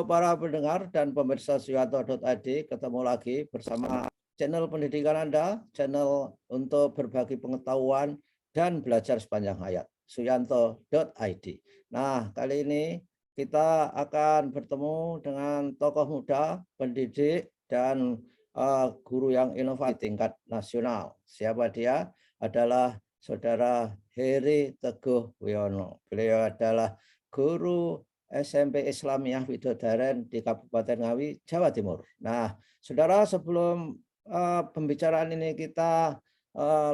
Untuk para pendengar dan pemirsa Suyanto.id, ketemu lagi bersama channel pendidikan Anda, channel untuk berbagi pengetahuan dan belajar sepanjang hayat, Suyanto.id. Nah, kali ini kita akan bertemu dengan tokoh muda, pendidik, dan guru yang inovatif tingkat nasional. Siapa dia? Adalah Saudara Heri Teguh Wiono. Beliau adalah guru SMP Islamiyah Widodaren di Kabupaten Ngawi, Jawa Timur. Nah, saudara, sebelum pembicaraan ini kita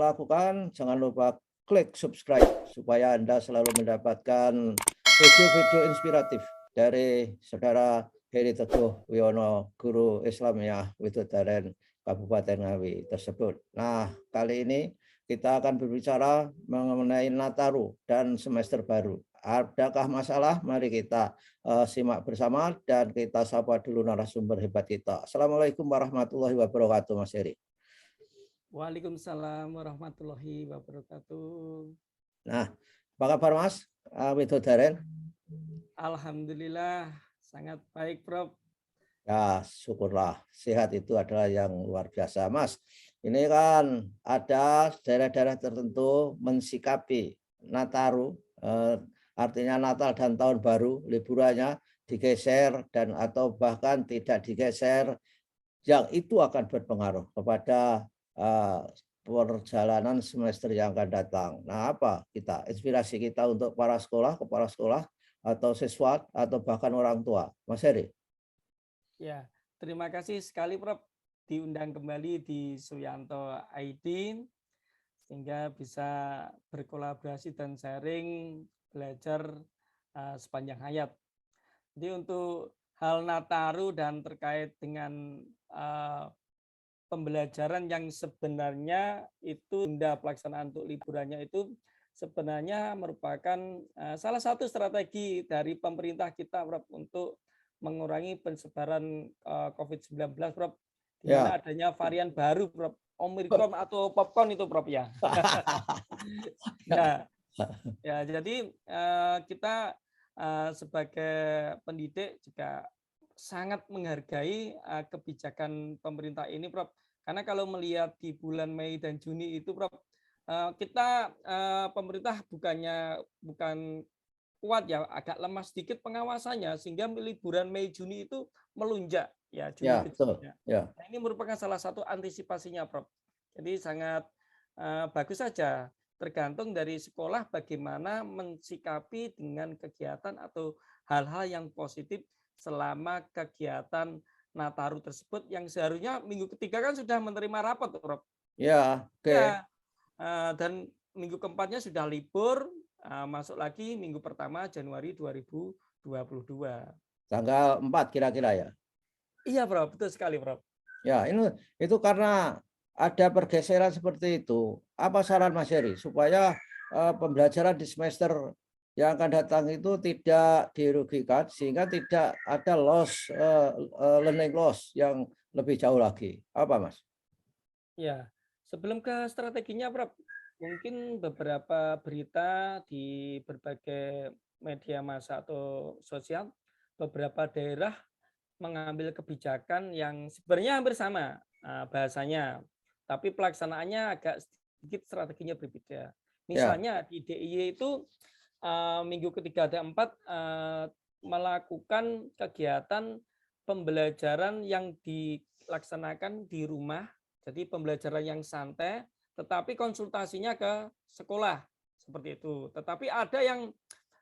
lakukan, jangan lupa klik subscribe supaya Anda selalu mendapatkan video-video inspiratif dari saudara Heri Teguh Wiono, guru Islamiyah Widodaren Kabupaten Ngawi tersebut. Nah, kali ini kita akan berbicara mengenai Nataru dan semester baru. Adakah masalah? Mari kita simak bersama dan kita sapa dulu narasumber hebat kita. Assalamualaikum warahmatullahi wabarakatuh, Mas Heri. Waalaikumsalam warahmatullahi wabarakatuh. Nah, apa kabar Mas Widodaren? Alhamdulillah sangat baik, Prof. Ya, syukurlah. Sehat itu adalah yang luar biasa, Mas. Ini kan ada daerah-daerah tertentu mensikapi Nataru, artinya Natal dan Tahun Baru, liburannya digeser dan atau bahkan tidak digeser, yang itu akan berpengaruh kepada perjalanan semester yang akan datang. Nah, apa inspirasi kita untuk para sekolah, kepala sekolah, atau siswa, atau bahkan orang tua, Mas Heri? Ya, terima kasih sekali, Prof, diundang kembali di Suyanto ID sehingga bisa berkolaborasi dan sharing belajar sepanjang hayat. Jadi untuk hal Nataru dan terkait dengan pembelajaran yang sebenarnya itu tunda pelaksanaan untuk liburannya itu sebenarnya merupakan salah satu strategi dari pemerintah kita, Prof, untuk mengurangi penyebaran COVID-19, Prof, di mana adanya varian baru, Prof, Omicron atau popcorn itu, Prof, ya. Ya, jadi kita sebagai pendidik juga sangat menghargai kebijakan pemerintah ini, Prof. Karena kalau melihat di bulan Mei dan Juni itu, Prof, kita pemerintah bukan kuat ya, agak lemah sedikit pengawasannya sehingga liburan Mei Juni itu melunjak ya, Juni ke Juni. Ya. Nah, ini merupakan salah satu antisipasinya, Prof. Jadi sangat bagus saja. Tergantung dari sekolah bagaimana mensikapi dengan kegiatan atau hal-hal yang positif selama kegiatan Nataru tersebut yang seharusnya minggu ketiga kan sudah menerima rapat, Prof. Ya, oke. Ya, dan minggu keempatnya sudah libur, masuk lagi minggu pertama Januari 2022. Tanggal 4 kira-kira ya? Iya, Prof, betul sekali, Prof. Ya, itu karena ada pergeseran seperti itu. Apa saran Mas Heri supaya pembelajaran di semester yang akan datang itu tidak dirugikan sehingga tidak ada learning loss yang lebih jauh lagi? Apa, Mas? Ya, sebelum ke strateginya, Prof, mungkin beberapa berita di berbagai media massa atau sosial, beberapa daerah mengambil kebijakan yang sebenarnya hampir sama bahasanya, tapi pelaksanaannya agak sedikit strateginya berbeda. Misalnya di DIY itu minggu ketiga ada 4 melakukan kegiatan pembelajaran yang dilaksanakan di rumah, jadi pembelajaran yang santai, tetapi konsultasinya ke sekolah seperti itu. Tetapi ada yang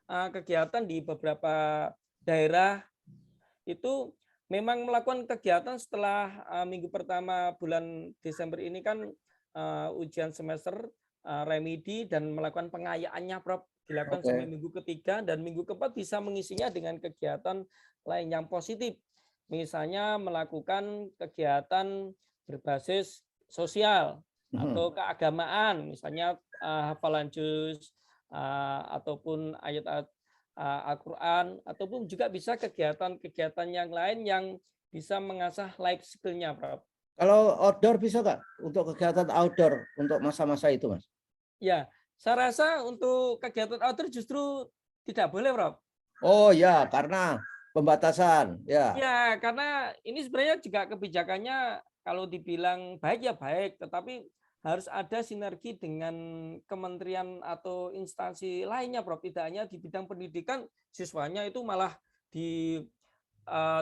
kegiatan di beberapa daerah itu memang melakukan kegiatan setelah minggu pertama bulan Desember ini kan ujian semester remedi dan melakukan pengayaannya, Prof, dilakukan sampai minggu ketiga dan minggu keempat bisa mengisinya dengan kegiatan lain yang positif. Misalnya melakukan kegiatan berbasis sosial atau keagamaan, misalnya hafalan juz ataupun ayat-ayat Al-Quran, ataupun juga bisa kegiatan-kegiatan yang lain yang bisa mengasah life skill-nya, Prof. Kalau outdoor bisa nggak untuk kegiatan outdoor untuk masa-masa itu, Mas? Ya, saya rasa untuk kegiatan outdoor justru tidak boleh, Prof. Oh ya, karena pembatasan, ya. Ya, karena ini sebenarnya juga kebijakannya kalau dibilang baik ya baik, tetapi harus ada sinergi dengan kementerian atau instansi lainnya, Prof. Tidak hanya di bidang pendidikan, siswanya itu malah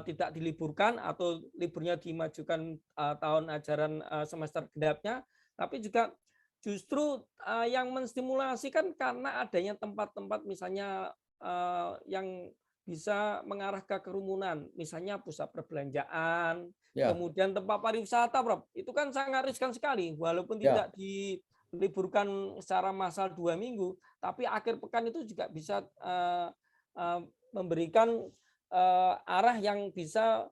tidak diliburkan atau liburnya dimajukan tahun ajaran semester genapnya, tapi juga justru yang menstimulasi kan karena adanya tempat-tempat misalnya yang bisa mengarah ke kerumunan, misalnya pusat perbelanjaan, Ya. kemudian tempat pariwisata, Prof. Itu kan sangat riskan sekali, walaupun Ya. tidak diliburkan secara massal 2 minggu, tapi akhir pekan itu juga bisa memberikan arah yang bisa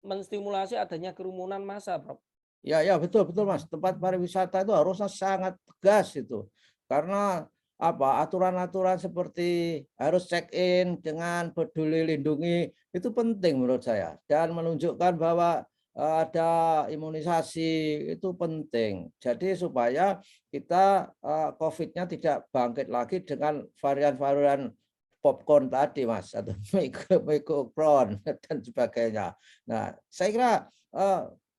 menstimulasi adanya kerumunan massa, Prof. Ya, ya, betul, betul, Mas. Tempat pariwisata itu harusnya sangat tegas itu. Karena apa? Aturan-aturan seperti harus check-in dengan peduli lindungi itu penting menurut saya dan menunjukkan bahwa ada imunisasi itu penting. Jadi supaya kita COVID-nya tidak bangkit lagi dengan varian-varian popcorn tadi, Mas, atau Omicron dan sebagainya. Nah, saya kira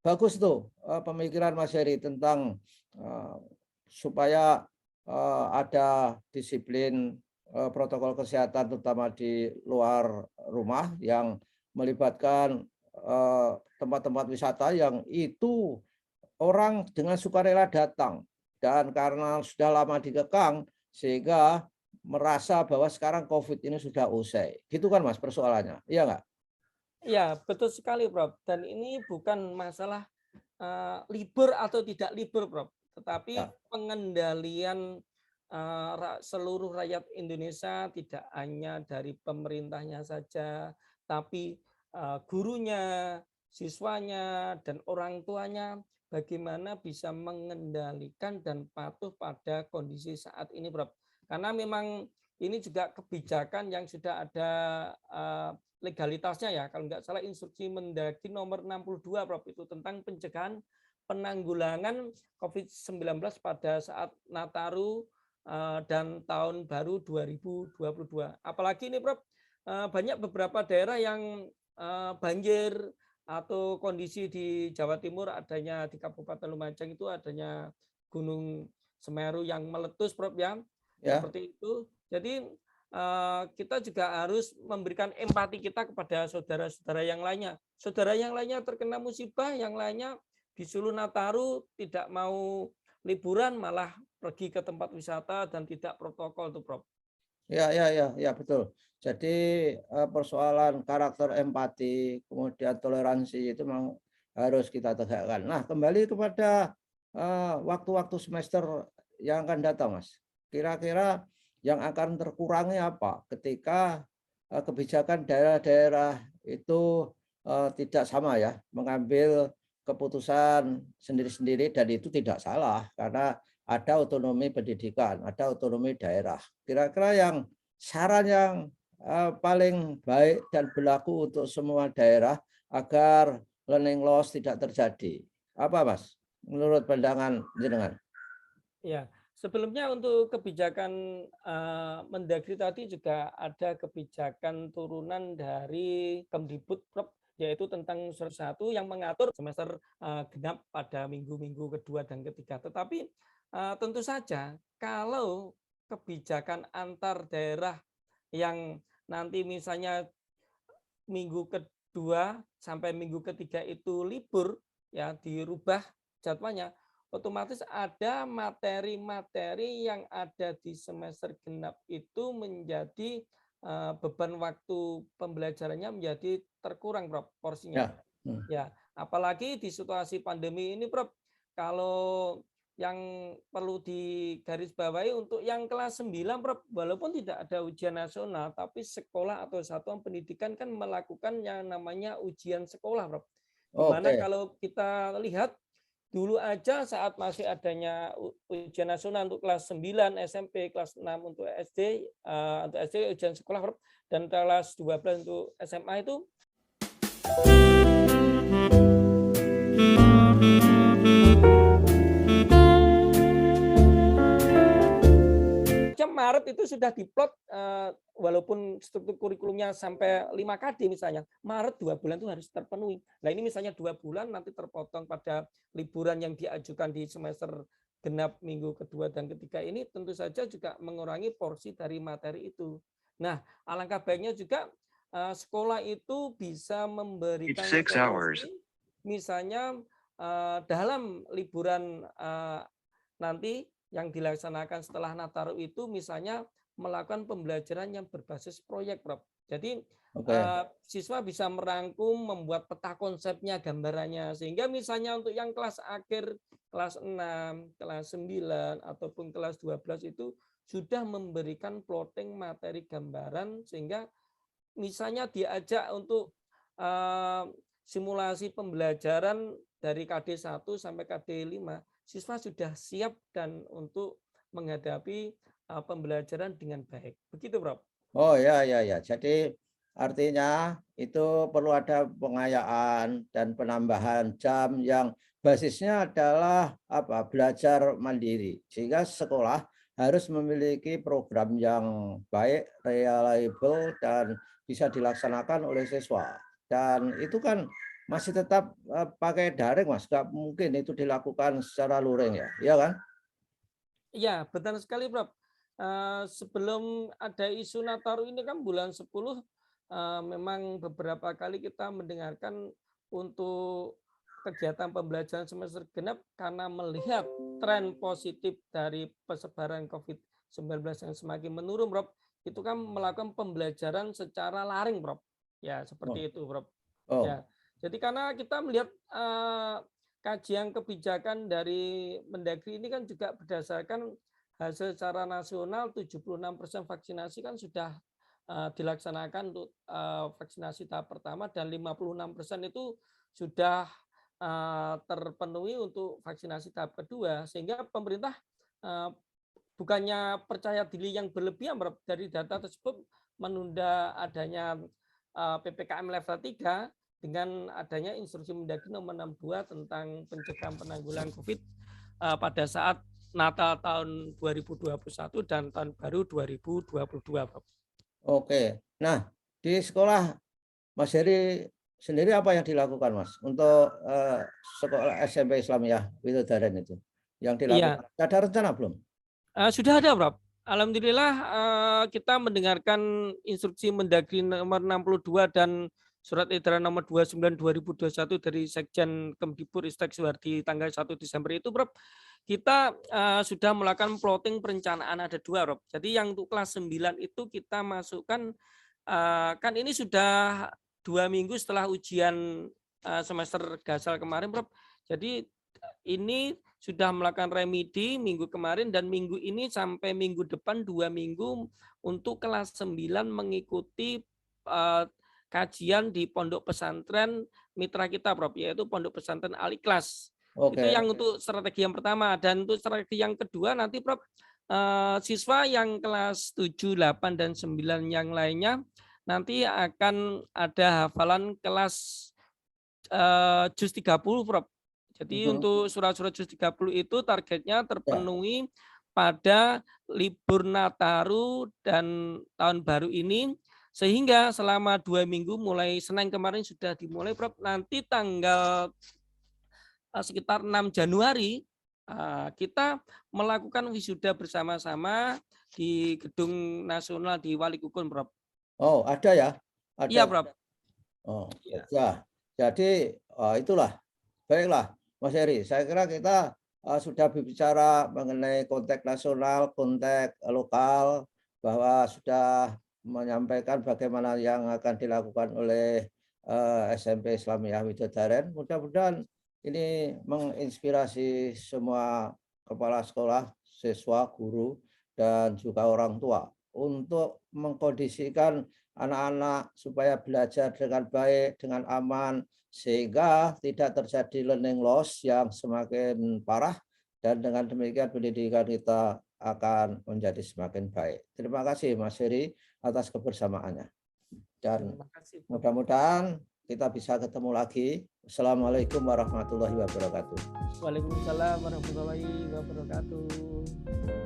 bagus tuh pemikiran Mas Heri tentang supaya ada disiplin protokol kesehatan terutama di luar rumah yang melibatkan tempat-tempat wisata yang itu orang dengan sukarela datang dan karena sudah lama dikekang sehingga merasa bahwa sekarang COVID ini sudah usai. Gitu kan Mas persoalannya, iya nggak? Ya, betul sekali, Prof. Dan ini bukan masalah libur atau tidak libur, Prof. Tetapi Ya, pengendalian seluruh rakyat Indonesia tidak hanya dari pemerintahnya saja, tapi gurunya, siswanya, dan orang tuanya bagaimana bisa mengendalikan dan patuh pada kondisi saat ini, Prof. Karena memang ini juga kebijakan yang sudah ada legalitasnya ya, kalau nggak salah instruksi Mendagri nomor 62, Prof, itu tentang pencegahan penanggulangan COVID-19 pada saat Nataru dan tahun baru 2022. Apalagi ini, Prof, banyak beberapa daerah yang banjir atau kondisi di Jawa Timur adanya di Kabupaten Lumajang itu adanya Gunung Semeru yang meletus, Prof, ya. ya. Seperti itu. Jadi kita juga harus memberikan empati kita kepada saudara-saudara yang lainnya. Saudara yang lainnya terkena musibah, yang lainnya disuruh Nataru tidak mau liburan malah pergi ke tempat wisata dan tidak protokol tuh, Prof. Ya, ya, ya, ya, betul. Jadi persoalan karakter empati, kemudian toleransi itu memang harus kita tegakkan. Nah, kembali kepada waktu-waktu semester yang akan datang, Mas. Kira-kira yang akan terkurangi apa ketika kebijakan daerah-daerah itu tidak sama ya, mengambil keputusan sendiri-sendiri dan itu tidak salah karena ada otonomi pendidikan, ada otonomi daerah. Kira-kira yang saran yang paling baik dan berlaku untuk semua daerah agar learning loss tidak terjadi. Apa, Mas? Menurut pandangan jenengan? Ya, sebelumnya untuk kebijakan Mendagri tadi juga ada kebijakan turunan dari Kemdikbud, Prof, yaitu tentang satu yang mengatur semester genap pada minggu-minggu kedua dan ketiga. Tetapi tentu saja kalau kebijakan antar daerah yang nanti misalnya minggu kedua sampai minggu ketiga itu libur, ya dirubah jadwalnya, otomatis ada materi-materi yang ada di semester genap itu menjadi beban waktu pembelajarannya menjadi terkurang, Prof, porsinya. Ya. Ya, apalagi di situasi pandemi ini, Prof, kalau yang perlu digarisbawahi untuk yang kelas 9, Prof, walaupun tidak ada ujian nasional, tapi sekolah atau satuan pendidikan kan melakukan yang namanya ujian sekolah, Prof. Di mana Oke. kalau kita lihat dulu aja saat masih adanya ujian nasional untuk kelas 9 SMP, kelas 6 untuk SD ujian sekolah, Prof, dan kelas 12 untuk SMA itu saja Maret itu sudah diplot, walaupun struktur kurikulumnya sampai 5 KD misalnya, Maret 2 bulan itu harus terpenuhi. Nah ini misalnya 2 bulan nanti terpotong pada liburan yang diajukan di semester genap minggu kedua dan ketiga ini tentu saja juga mengurangi porsi dari materi itu. Nah, alangkah baiknya juga sekolah itu bisa memberikan solusi, misalnya dalam liburan nanti yang dilaksanakan setelah Nataru itu misalnya melakukan pembelajaran yang berbasis proyek, Prof. Jadi siswa bisa merangkum, membuat peta konsepnya, gambarannya, sehingga misalnya untuk yang kelas akhir, kelas 6, kelas 9, ataupun kelas 12 itu sudah memberikan plotting materi gambaran, sehingga misalnya diajak untuk simulasi pembelajaran dari KD 1 sampai KD 5, siswa sudah siap dan untuk menghadapi pembelajaran dengan baik. Begitu, Prof. Oh ya. Jadi artinya itu perlu ada pengayaan dan penambahan jam yang basisnya adalah belajar mandiri. Sehingga sekolah harus memiliki program yang baik, reliable dan bisa dilaksanakan oleh siswa. Dan itu kan masih tetap pakai daring, Mas. Nggak mungkin itu dilakukan secara luring ya, iya kan? Iya, benar sekali, Prof. Sebelum ada isu Nataru ini kan bulan 10, memang beberapa kali kita mendengarkan untuk kegiatan pembelajaran semester genap karena melihat tren positif dari persebaran COVID-19 yang semakin menurun, Prof. Itu kan melakukan pembelajaran secara laring, Prof. Ya, seperti itu, Prof. Ya. Jadi karena kita melihat kajian kebijakan dari Mendagri ini kan juga berdasarkan hasil secara nasional 76% vaksinasi kan sudah dilaksanakan untuk vaksinasi tahap pertama dan 56% itu sudah terpenuhi untuk vaksinasi tahap kedua, sehingga pemerintah bukannya percaya diri yang berlebihan dari data tersebut menunda adanya PPKM level 3 dengan adanya instruksi Mendagri nomor 62 tentang pencegahan penanggulangan COVID pada saat Natal tahun 2021 dan tahun baru 2022, Prof. Oke. Nah, di sekolah Mas Heri sendiri apa yang dilakukan, Mas, untuk sekolah SMP Islamiyah Widodaren itu yang dilakukan? Iya. Ada rencana belum? Sudah ada, Prof. Alhamdulillah kita mendengarkan instruksi Mendagri nomor 62 dan Surat Edaran nomor 29 2021 dari Sekjen Kemdikbud Suhardi tanggal 1 Desember itu, Prof. Kita sudah melakukan plotting perencanaan ada 2, Prof. Jadi yang untuk kelas 9 itu kita masukkan, kan ini sudah 2 minggu setelah ujian semester gasal kemarin, Prof. Jadi ini sudah melakukan remedi minggu kemarin dan minggu ini sampai minggu depan 2 minggu untuk kelas 9 mengikuti kajian di pondok pesantren mitra kita, Prof, yaitu pondok pesantren Al-Ikhlas. Itu yang untuk strategi yang pertama. Dan untuk strategi yang kedua nanti, Prof, siswa yang kelas 7, 8, dan 9 yang lainnya nanti akan ada hafalan kelas juz 30, Prof. Jadi untuk surat-surat juz 30 itu targetnya terpenuhi pada libur Nataru dan tahun baru ini, sehingga selama 2 minggu mulai Senin kemarin sudah dimulai, Prof. Nanti tanggal sekitar 6 Januari kita melakukan wisuda bersama-sama di Gedung Nasional di Walikukun, Prof. Oh, ada ya? Ada. Iya, Prof. Oh, ya. Jadi itulah. Baiklah, Mas Heri. Saya kira kita sudah berbicara mengenai konteks nasional, konteks lokal, bahwa sudah menyampaikan bagaimana yang akan dilakukan oleh SMP Islamiyah Widodaren. Mudah-mudahan ini menginspirasi semua kepala sekolah, siswa, guru, dan juga orang tua untuk mengkondisikan anak-anak supaya belajar dengan baik, dengan aman, sehingga tidak terjadi learning loss yang semakin parah, dan dengan demikian pendidikan kita akan menjadi semakin baik. Terima kasih Mas Heri atas kebersamaannya. Dan mudah-mudahan kita bisa ketemu lagi. Assalamualaikum warahmatullahi wabarakatuh. Waalaikumsalam warahmatullahi wabarakatuh.